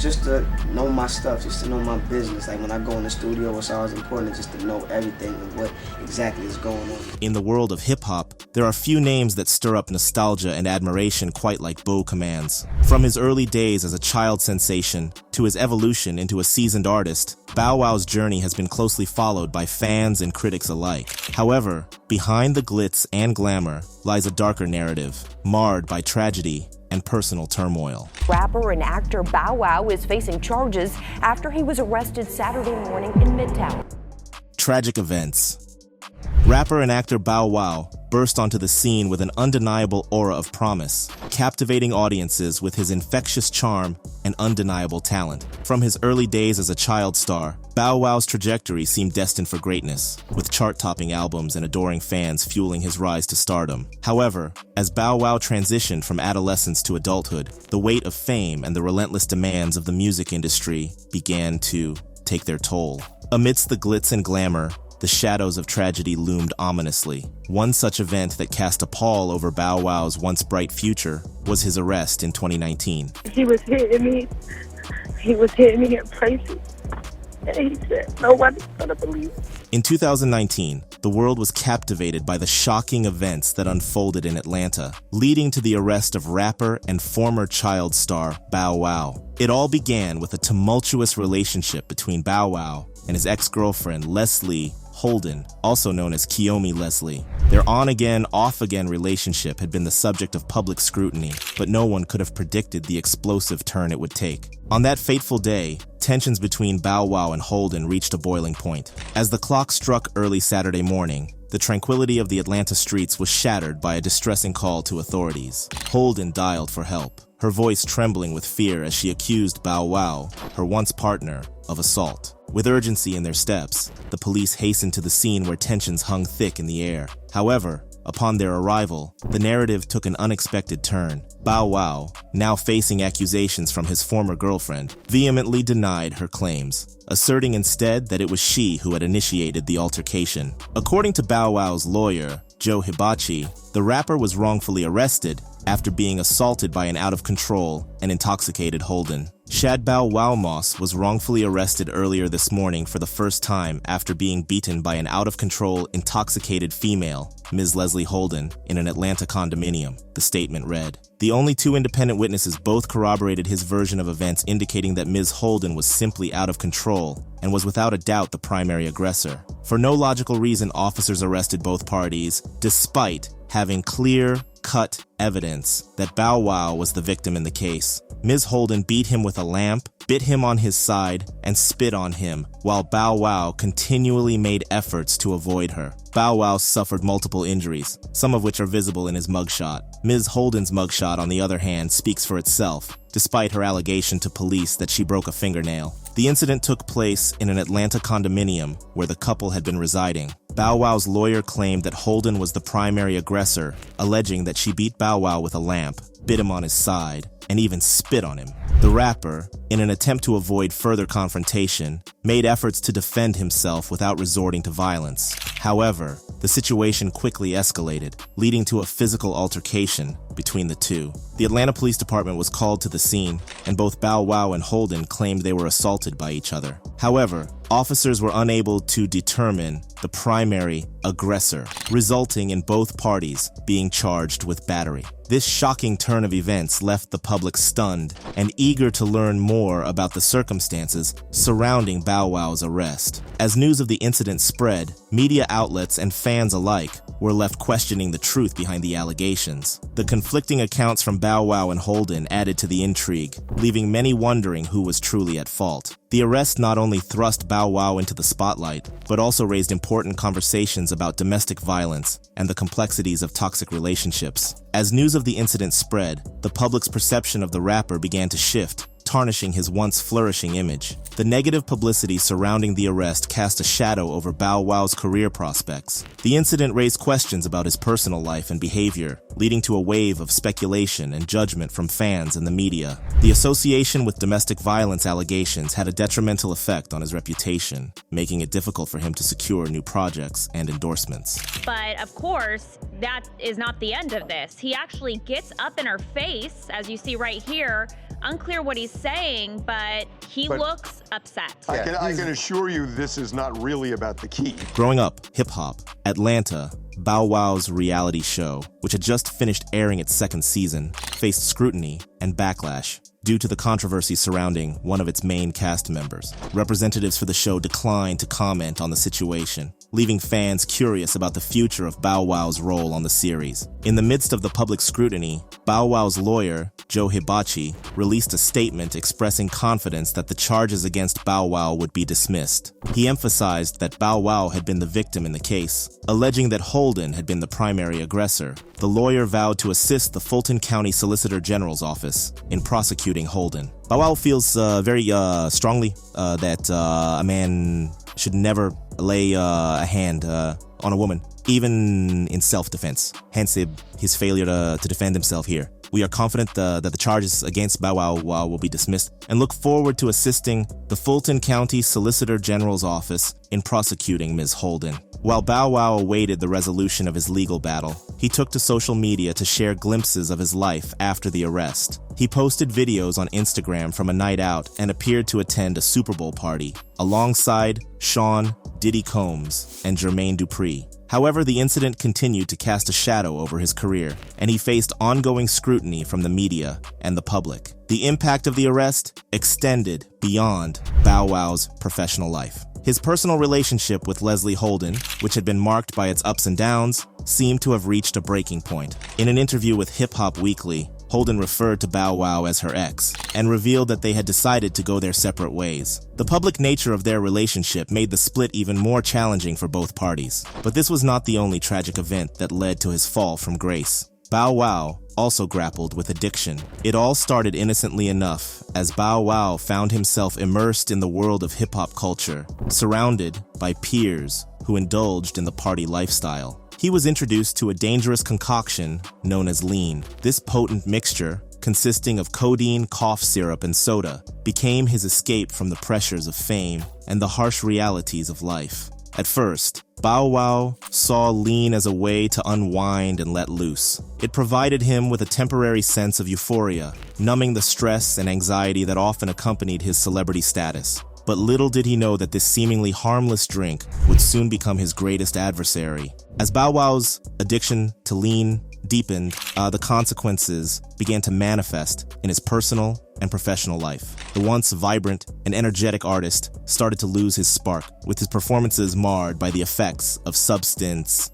just to know my stuff, just to know my business. Like when I go in the studio, it's always important just to know everything and what exactly is going on. In the world of hip-hop, there are few names that stir up nostalgia and admiration quite like Beau Commands. From his early days as a child sensation to his evolution into a seasoned artist, Bow Wow's journey has been closely followed by fans and critics alike. However, behind the glitz and glamour lies a darker narrative, marred by tragedy and personal turmoil. Rapper and actor Bow Wow is facing charges after he was arrested Saturday morning in Midtown. Tragic events. Rapper and actor Bow Wow burst onto the scene with an undeniable aura of promise, captivating audiences with his infectious charm and undeniable talent. From his early days as a child star, Bow Wow's trajectory seemed destined for greatness, with chart-topping albums and adoring fans fueling his rise to stardom. However, as Bow Wow transitioned from adolescence to adulthood, the weight of fame and the relentless demands of the music industry began to take their toll. Amidst the glitz and glamour, the shadows of tragedy loomed ominously. One such event that cast a pall over Bow Wow's once bright future was his arrest in 2019. He was hitting me in places, and he said, nobody's gonna believe it. In 2019, the world was captivated by the shocking events that unfolded in Atlanta, leading to the arrest of rapper and former child star Bow Wow. It all began with a tumultuous relationship between Bow Wow and his ex-girlfriend Leslie Holden, also known as Kiyomi Leslie. Their on-again, off-again relationship had been the subject of public scrutiny, but no one could have predicted the explosive turn it would take. On that fateful day, tensions between Bow Wow and Holden reached a boiling point. As the clock struck early Saturday morning, the tranquility of the Atlanta streets was shattered by a distressing call to authorities. Holden dialed for help, her voice trembling with fear as she accused Bow Wow, her once partner, of assault. With urgency in their steps, the police hastened to the scene where tensions hung thick in the air. However, upon their arrival, the narrative took an unexpected turn. Bow Wow, now facing accusations from his former girlfriend, vehemently denied her claims, asserting instead that it was she who had initiated the altercation. According to Bow Wow's lawyer, Joe Hibachi, the rapper was wrongfully arrested after being assaulted by an out-of-control and intoxicated Holden. Shad Bow Wow Moss was wrongfully arrested earlier this morning for the first time after being beaten by an out-of-control, intoxicated female, Ms. Leslie Holden, in an Atlanta condominium, the statement read. The only two independent witnesses both corroborated his version of events, indicating that Ms. Holden was simply out of control and was without a doubt the primary aggressor. For no logical reason, officers arrested both parties, despite having clear-cut evidence that Bow Wow was the victim in the case. Ms. Holden beat him with a lamp, bit him on his side, and spit on him, while Bow Wow continually made efforts to avoid her. Bow Wow suffered multiple injuries, some of which are visible in his mugshot. Ms. Holden's mugshot, on the other hand, speaks for itself, despite her allegation to police that she broke a fingernail. The incident took place in an Atlanta condominium where the couple had been residing. Bow Wow's lawyer claimed that Holden was the primary aggressor, alleging that she beat Bow Wow with a lamp, bit him on his side, and even spit on him. The rapper, in an attempt to avoid further confrontation, made efforts to defend himself without resorting to violence. However, the situation quickly escalated, leading to a physical altercation between the two. The Atlanta Police Department was called to the scene, and both Bow Wow and Holden claimed they were assaulted by each other. However, officers were unable to determine the primary aggressor, resulting in both parties being charged with battery. This shocking turn of events left the public stunned and eager to learn more about the circumstances surrounding Bow Wow's arrest. As news of the incident spread, media outlets and fans alike were left questioning the truth behind the allegations. The conflicting accounts from Bow Wow and Holden added to the intrigue, leaving many wondering who was truly at fault. The arrest not only thrust Bow Wow into the spotlight, but also raised important conversations about domestic violence and the complexities of toxic relationships. As news of the incident spread, the public's perception of the rapper began to shift, tarnishing his once flourishing image. The negative publicity surrounding the arrest cast a shadow over Bow Wow's career prospects. The incident raised questions about his personal life and behavior, leading to a wave of speculation and judgment from fans and the media. The association with domestic violence allegations had a detrimental effect on his reputation, making it difficult for him to secure new projects and endorsements. But of course, that is not the end of this. He actually gets up in her face, as you see right here. Unclear what he's saying, but he looks upset. I can assure you this is not really about the key. Growing up, hip-hop, Atlanta, Bow Wow's reality show, which had just finished airing its second season, faced scrutiny and backlash due to the controversy surrounding one of its main cast members. Representatives for the show declined to comment on the situation, leaving fans curious about the future of Bow Wow's role on the series. In the midst of the public scrutiny, Bow Wow's lawyer, Joe Hibachi, released a statement expressing confidence that the charges against Bow Wow would be dismissed. He emphasized that Bow Wow had been the victim in the case, alleging that Holden had been the primary aggressor. The lawyer vowed to assist the Fulton County Solicitor General's office in prosecuting Holden. Bow Wow feels very strongly that a man should never lay a hand on a woman, even in self-defense. Hence his failure to defend himself here. We are confident that the charges against Bow Wow will be dismissed and look forward to assisting the Fulton County Solicitor General's office in prosecuting Ms. Holden. While Bow Wow awaited the resolution of his legal battle, he took to social media to share glimpses of his life after the arrest. He posted videos on Instagram from a night out and appeared to attend a Super Bowl party alongside Sean Diddy Combs and Jermaine Dupri. However, the incident continued to cast a shadow over his career, and he faced ongoing scrutiny from the media and the public. The impact of the arrest extended beyond Bow Wow's professional life. His personal relationship with Leslie Holden, which had been marked by its ups and downs, seemed to have reached a breaking point. In an interview with Hip Hop Weekly, Holden referred to Bow Wow as her ex and revealed that they had decided to go their separate ways. The public nature of their relationship made the split even more challenging for both parties. But this was not the only tragic event that led to his fall from grace. Bow Wow also grappled with addiction. It all started innocently enough as Bow Wow found himself immersed in the world of hip-hop culture, surrounded by peers who indulged in the party lifestyle. He was introduced to a dangerous concoction known as lean. This potent mixture, consisting of codeine, cough syrup, and soda, became his escape from the pressures of fame and the harsh realities of life. At first, Bow Wow saw lean as a way to unwind and let loose. It provided him with a temporary sense of euphoria, numbing the stress and anxiety that often accompanied his celebrity status. But little did he know that this seemingly harmless drink would soon become his greatest adversary. As Bow Wow's addiction to lean deepened, the consequences began to manifest in his personal and professional life. The once vibrant and energetic artist started to lose his spark, with his performances marred by the effects of substance.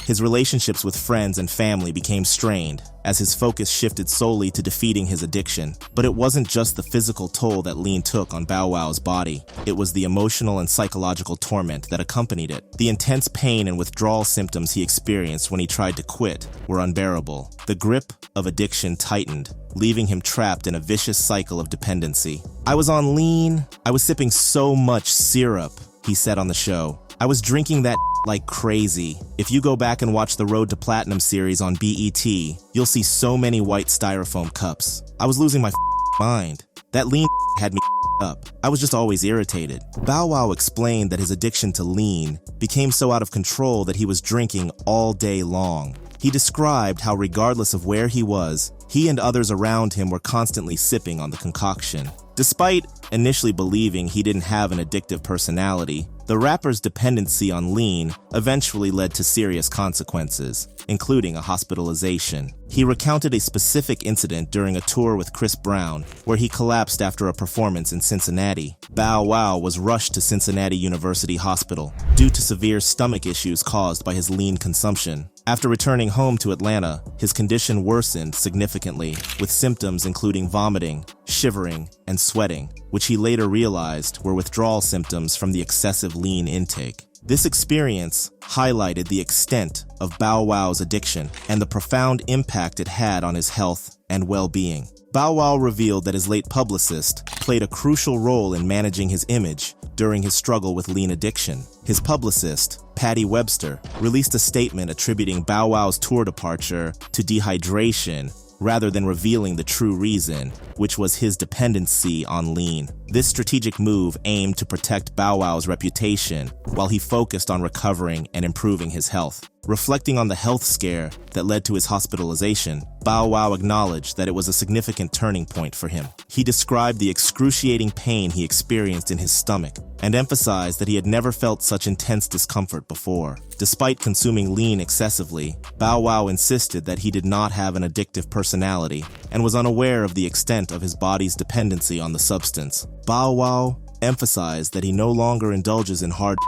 His relationships with friends and family became strained as his focus shifted solely to defeating his addiction. But it wasn't just the physical toll that lean took on Bow Wow's body. It was the emotional and psychological torment that accompanied it. The intense pain and withdrawal symptoms he experienced when he tried to quit were unbearable. The grip of addiction tightened, leaving him trapped in a vicious cycle of dependency. "I was on lean. I was sipping so much syrup," he said on the show. "I was drinking that like crazy. If you go back and watch the Road to Platinum series on BET, you'll see so many white styrofoam cups. I was losing my mind. That lean had me up. I was just always irritated." Bow Wow explained that his addiction to lean became so out of control that he was drinking all day long. He described how regardless of where he was, he and others around him were constantly sipping on the concoction. Despite initially believing he didn't have an addictive personality, the rapper's dependency on lean eventually led to serious consequences, including a hospitalization. He recounted a specific incident during a tour with Chris Brown, where he collapsed after a performance in Cincinnati. Bow Wow was rushed to Cincinnati University Hospital due to severe stomach issues caused by his lean consumption. After returning home to Atlanta, his condition worsened significantly, with symptoms including vomiting, shivering, and sweating, which he later realized were withdrawal symptoms from the excessive lean intake. This experience highlighted the extent of Bow Wow's addiction and the profound impact it had on his health and well-being. Bow Wow revealed that his late publicist played a crucial role in managing his image during his struggle with lean addiction. His publicist, Patty Webster, released a statement attributing Bow Wow's tour departure to dehydration rather than revealing the true reason, which was his dependency on lean. This strategic move aimed to protect Bow Wow's reputation while he focused on recovering and improving his health. Reflecting on the health scare that led to his hospitalization, Bow Wow acknowledged that it was a significant turning point for him. He described the excruciating pain he experienced in his stomach and emphasized that he had never felt such intense discomfort before. Despite consuming lean excessively, Bow Wow insisted that he did not have an addictive personality and was unaware of the extent of his body's dependency on the substance. Bow Wow emphasized that he no longer indulges in hard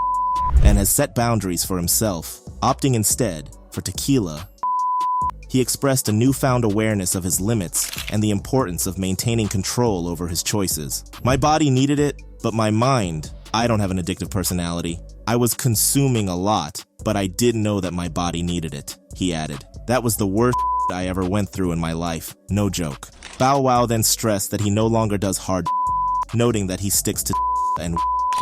and has set boundaries for himself, opting instead for tequila. He expressed a newfound awareness of his limits and the importance of maintaining control over his choices. My body needed it, but my mind, I don't have an addictive personality. I was consuming a lot, but I didn't know that my body needed it, he added. That was the worst I ever went through in my life, no joke. Bow Wow then stressed that he no longer does hard, noting that he sticks to and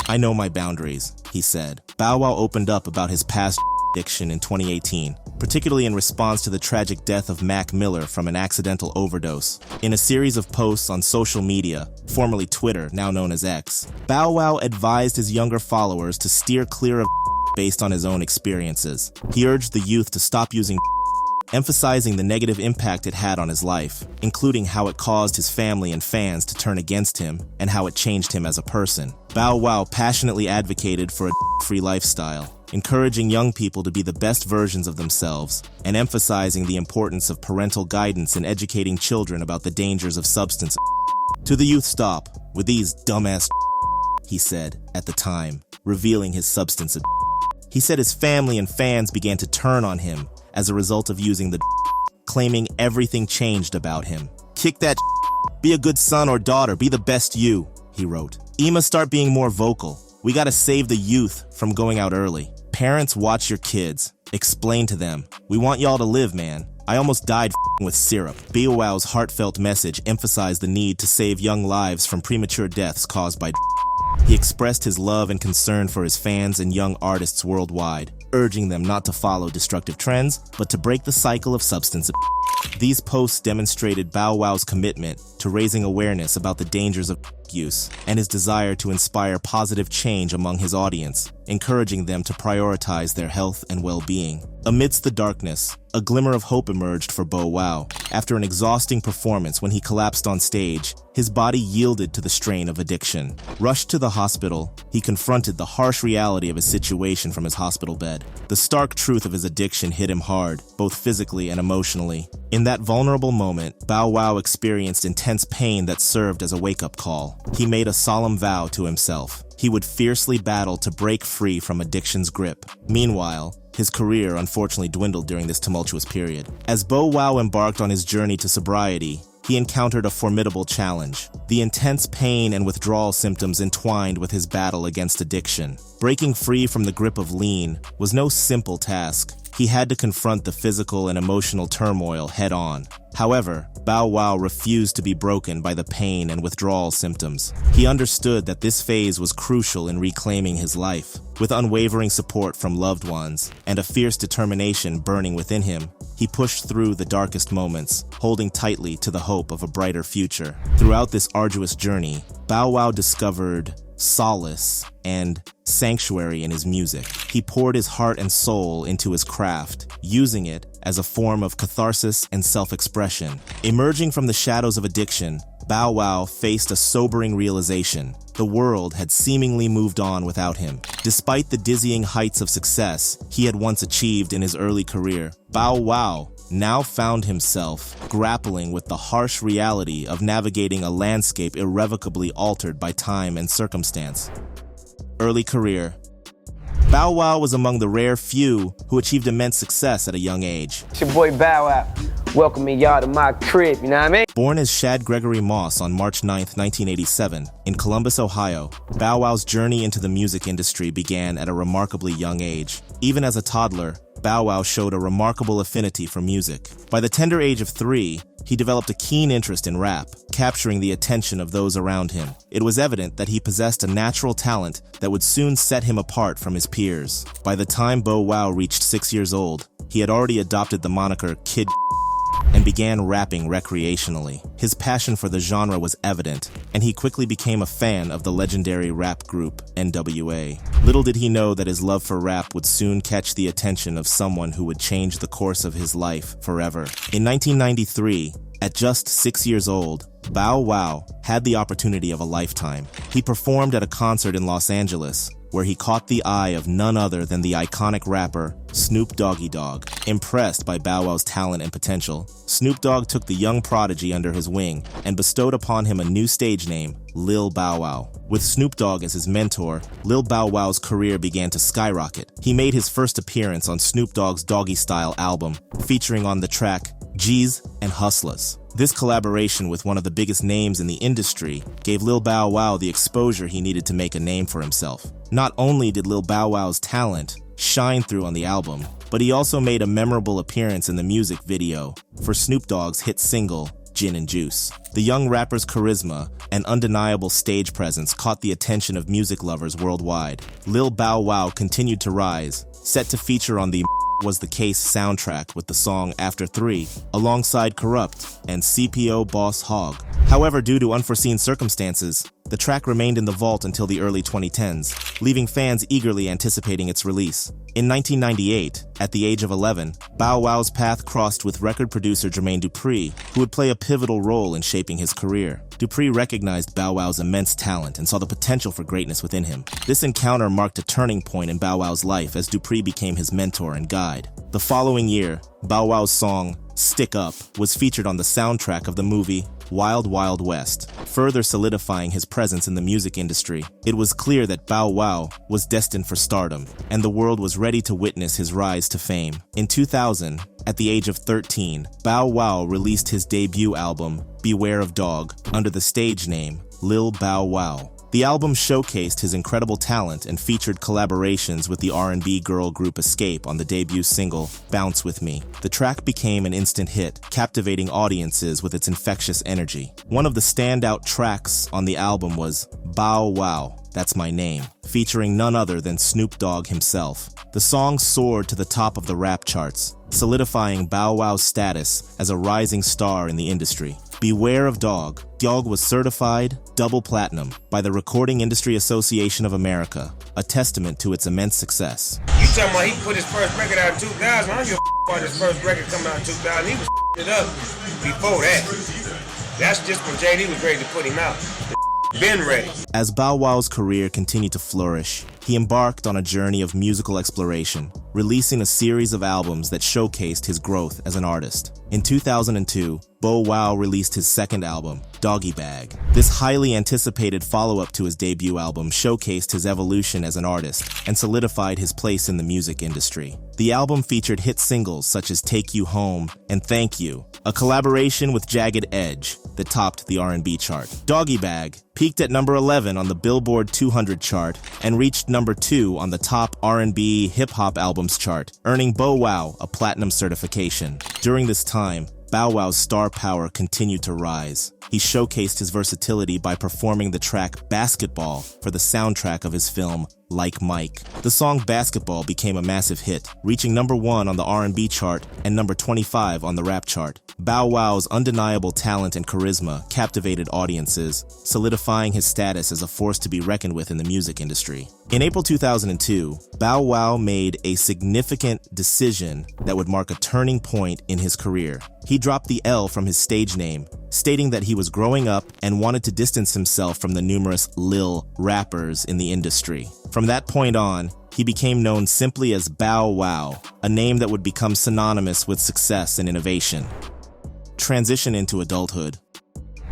I know my boundaries, he said. Bow Wow opened up about his past addiction in 2018, particularly in response to the tragic death of Mac Miller from an accidental overdose. In a series of posts on social media, formerly Twitter, now known as X, Bow Wow advised his younger followers to steer clear of based on his own experiences. He urged the youth to stop using emphasizing the negative impact it had on his life, including how it caused his family and fans to turn against him and how it changed him as a person. Bow Wow passionately advocated for a free lifestyle, encouraging young people to be the best versions of themselves and emphasizing the importance of parental guidance in educating children about the dangers of substance. To the youth, stop with these dumbass, he said at the time, revealing his substance. He said his family and fans began to turn on him as a result of using the claiming everything changed about him. Kick that, be a good son or daughter, be the best you, he wrote. Ima, start being more vocal. We gotta save the youth from going out early. Parents, watch your kids. Explain to them. We want y'all to live, man. I almost died with syrup. Bow Wow's heartfelt message emphasized the need to save young lives from premature deaths caused by He expressed his love and concern for his fans and young artists worldwide, urging them not to follow destructive trends, but to break the cycle of substance abuse. These posts demonstrated Bow Wow's commitment to raising awareness about the dangers of use and his desire to inspire positive change among his audience, encouraging them to prioritize their health and well-being. Amidst the darkness, a glimmer of hope emerged for Bow Wow. After an exhausting performance when he collapsed on stage, his body yielded to the strain of addiction. Rushed to the hospital, he confronted the harsh reality of his situation from his hospital bed. The stark truth of his addiction hit him hard, both physically and emotionally. In that vulnerable moment, Bow Wow experienced intense pain that served as a wake-up call. He made a solemn vow to himself. He would fiercely battle to break free from addiction's grip. Meanwhile, his career unfortunately dwindled during this tumultuous period. As Bow Wow embarked on his journey to sobriety, he encountered a formidable challenge. The intense pain and withdrawal symptoms entwined with his battle against addiction. Breaking free from the grip of lean was no simple task. He had to confront the physical and emotional turmoil head-on. However, Bow Wow refused to be broken by the pain and withdrawal symptoms. He understood that this phase was crucial in reclaiming his life. With unwavering support from loved ones and a fierce determination burning within him, he pushed through the darkest moments, holding tightly to the hope of a brighter future. Throughout this arduous journey, Bow Wow discovered solace and sanctuary in his music. He poured his heart and soul into his craft, using it as a form of catharsis and self-expression. Emerging from the shadows of addiction, Bow Wow faced a sobering realization. The world had seemingly moved on without him. Despite the dizzying heights of success he had once achieved in his early career, Bow Wow now found himself grappling with the harsh reality of navigating a landscape irrevocably altered by time and circumstance. Early career. Bow Wow was among the rare few who achieved immense success at a young age. It's your boy Bow Wow, welcoming y'all to my crib, you know what I mean? Born as Shad Gregory Moss on March 9, 1987, in Columbus, Ohio, Bow Wow's journey into the music industry began at a remarkably young age. Even as a toddler, Bow Wow showed a remarkable affinity for music. By the tender age of 3, he developed a keen interest in rap, capturing the attention of those around him. It was evident that he possessed a natural talent that would soon set him apart from his peers. By the time Bow Wow reached 6 years old, he had already adopted the moniker Kid and began rapping recreationally. His passion for the genre was evident, and he quickly became a fan of the legendary rap group NWA. Little did he know that his love for rap would soon catch the attention of someone who would change the course of his life forever. In 1993, at just 6 years old, Bow Wow had the opportunity of a lifetime. He performed at a concert in Los Angeles, where he caught the eye of none other than the iconic rapper Snoop Doggy Dogg. Impressed by Bow Wow's talent and potential, Snoop Dogg took the young prodigy under his wing and bestowed upon him a new stage name, Lil Bow Wow. With Snoop Dogg as his mentor, Lil Bow Wow's career began to skyrocket. He made his first appearance on Snoop Dogg's Doggy Style album, featuring on the track G's and Hustlers. This collaboration with one of the biggest names in the industry gave Lil Bow Wow the exposure he needed to make a name for himself. Not only did Lil Bow Wow's talent shine through on the album, but he also made a memorable appearance in the music video for Snoop Dogg's hit single, Gin and Juice. The young rapper's charisma and undeniable stage presence caught the attention of music lovers worldwide. Lil Bow Wow continued to rise, set to feature on the Was the Case soundtrack with the song After 3, alongside Corrupt and CPO Boss Hogg. However, due to unforeseen circumstances, the track remained in the vault until the early 2010s, leaving fans eagerly anticipating its release. In 1998, at the age of 11, Bow Wow's path crossed with record producer Jermaine Dupri, who would play a pivotal role in shaping his career. Dupri recognized Bow Wow's immense talent and saw the potential for greatness within him. This encounter marked a turning point in Bow Wow's life as Dupri became his mentor and guide. The following year, Bow Wow's song, Stick Up, was featured on the soundtrack of the movie Wild Wild West, further solidifying his presence in the music industry. It was clear that Bow Wow was destined for stardom, and the world was ready to witness his rise to fame. In 2000, at the age of 13, Bow Wow released his debut album, Beware of Dog, under the stage name Lil Bow Wow. The album showcased his incredible talent and featured collaborations with the R&B girl group Escape on the debut single, Bounce With Me. The track became an instant hit, captivating audiences with its infectious energy. One of the standout tracks on the album was Bow Wow, That's My Name, featuring none other than Snoop Dogg himself. The song soared to the top of the rap charts, solidifying Bow Wow's status as a rising star in the industry. Beware of Dog. Dog was certified double platinum by the Recording Industry Association of America, a testament to its immense success. You talking about he put his first record out in 2000? I don't give a about his first record coming out in 2000. He was it up before that. That's just when JD was ready to put him out. Been ready. As Bow Wow's career continued to flourish, he embarked on a journey of musical exploration, releasing a series of albums that showcased his growth as an artist. In 2002, Bow Wow released his second album, Doggy Bag. This highly anticipated follow-up to his debut album showcased his evolution as an artist and solidified his place in the music industry. The album featured hit singles such as Take You Home and Thank You, a collaboration with Jagged Edge that topped the R&B chart. Doggy Bag peaked at number 11 on the Billboard 200 chart and reached number 2 on the top R&B hip-hop albums chart, earning Bow Wow a platinum certification. During this time, Bow Wow's star power continued to rise. He showcased his versatility by performing the track Basketball for the soundtrack of his film Like Mike. The song Basketball became a massive hit, reaching number 1 on the R&B chart and number 25 on the rap chart. Bow Wow's undeniable talent and charisma captivated audiences, solidifying his status as a force to be reckoned with in the music industry. In April 2002, Bow Wow made a significant decision that would mark a turning point in his career. He dropped the L from his stage name, stating that he was growing up and wanted to distance himself from the numerous Lil rappers in the industry. From that point on, he became known simply as Bow Wow, a name that would become synonymous with success and innovation. Transition into adulthood.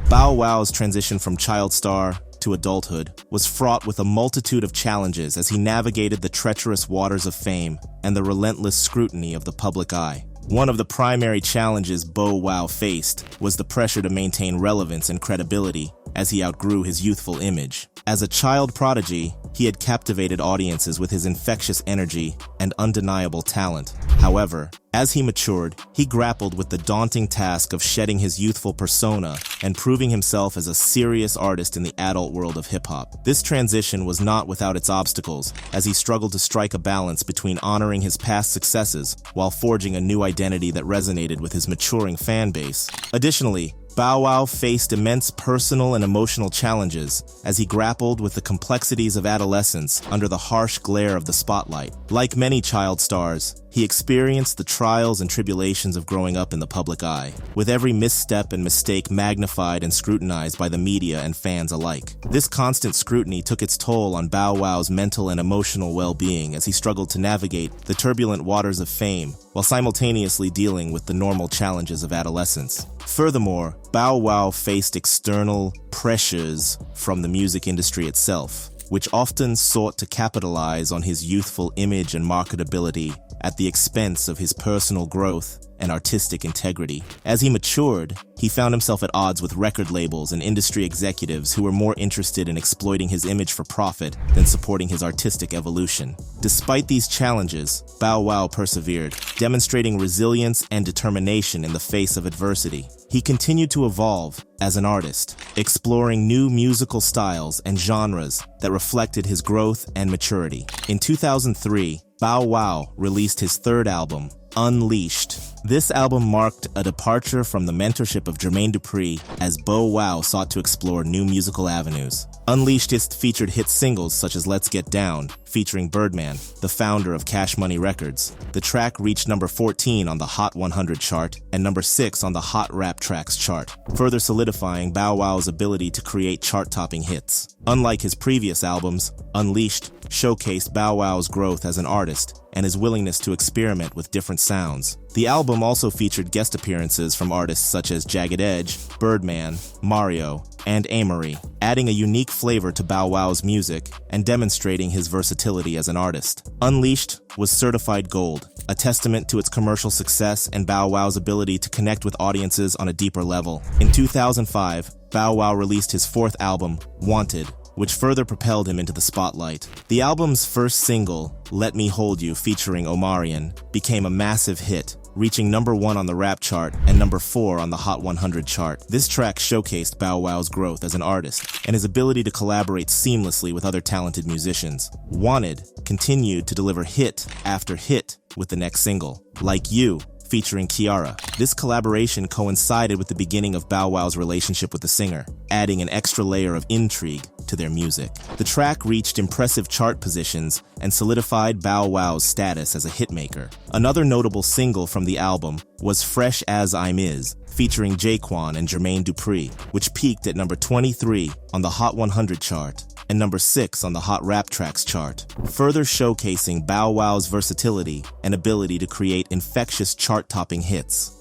Bow Wow's transition from child star to adulthood was fraught with a multitude of challenges as he navigated the treacherous waters of fame and the relentless scrutiny of the public eye. One of the primary challenges Bow Wow faced was the pressure to maintain relevance and credibility as he outgrew his youthful image. As a child prodigy, he had captivated audiences with his infectious energy and undeniable talent. However, as he matured, he grappled with the daunting task of shedding his youthful persona and proving himself as a serious artist in the adult world of hip-hop. This transition was not without its obstacles, as he struggled to strike a balance between honoring his past successes while forging a new identity that resonated with his maturing fan base. Additionally, Bow Wow faced immense personal and emotional challenges as he grappled with the complexities of adolescence under the harsh glare of the spotlight. Like many child stars, he experienced the trials and tribulations of growing up in the public eye, with every misstep and mistake magnified and scrutinized by the media and fans alike. This constant scrutiny took its toll on Bow Wow's mental and emotional well-being as he struggled to navigate the turbulent waters of fame while simultaneously dealing with the normal challenges of adolescence. Furthermore, Bow Wow faced external pressures from the music industry itself, which often sought to capitalize on his youthful image and marketability at the expense of his personal growth and artistic integrity. As he matured, he found himself at odds with record labels and industry executives who were more interested in exploiting his image for profit than supporting his artistic evolution. Despite these challenges, Bow Wow persevered, demonstrating resilience and determination in the face of adversity. He continued to evolve as an artist, exploring new musical styles and genres that reflected his growth and maturity. In 2003, Bow Wow released his third album, Unleashed. This album marked a departure from the mentorship of Jermaine Dupri as Bow Wow sought to explore new musical avenues. Unleashed featured hit singles such as Let's Get Down, featuring Birdman, the founder of Cash Money Records. The track reached number 14 on the Hot 100 chart and number 6 on the Hot Rap Tracks chart, further solidifying Bow Wow's ability to create chart-topping hits. Unlike his previous albums, Unleashed showcased Bow Wow's growth as an artist and his willingness to experiment with different sounds. The album also featured guest appearances from artists such as Jagged Edge, Birdman, Mario, and Amory, adding a unique flavor to Bow Wow's music and demonstrating his versatility as an artist. Unleashed was certified gold, a testament to its commercial success and Bow Wow's ability to connect with audiences on a deeper level. In 2005, Bow Wow released his fourth album, Wanted, which further propelled him into the spotlight. The album's first single, Let Me Hold You, featuring Omarion, became a massive hit, reaching number 1 on the rap chart and number 4 on the Hot 100 chart. This track showcased Bow Wow's growth as an artist and his ability to collaborate seamlessly with other talented musicians. Wanted continued to deliver hit after hit with the next single, Like You, featuring Kiara. This collaboration coincided with the beginning of Bow Wow's relationship with the singer, adding an extra layer of intrigue to their music. The track reached impressive chart positions and solidified Bow Wow's status as a hitmaker. Another notable single from the album was Fresh As I'm Is, featuring Jaquan and Jermaine Dupri, which peaked at number 23 on the Hot 100 chart and number 6 on the Hot Rap Tracks chart, further showcasing Bow Wow's versatility and ability to create infectious chart-topping hits.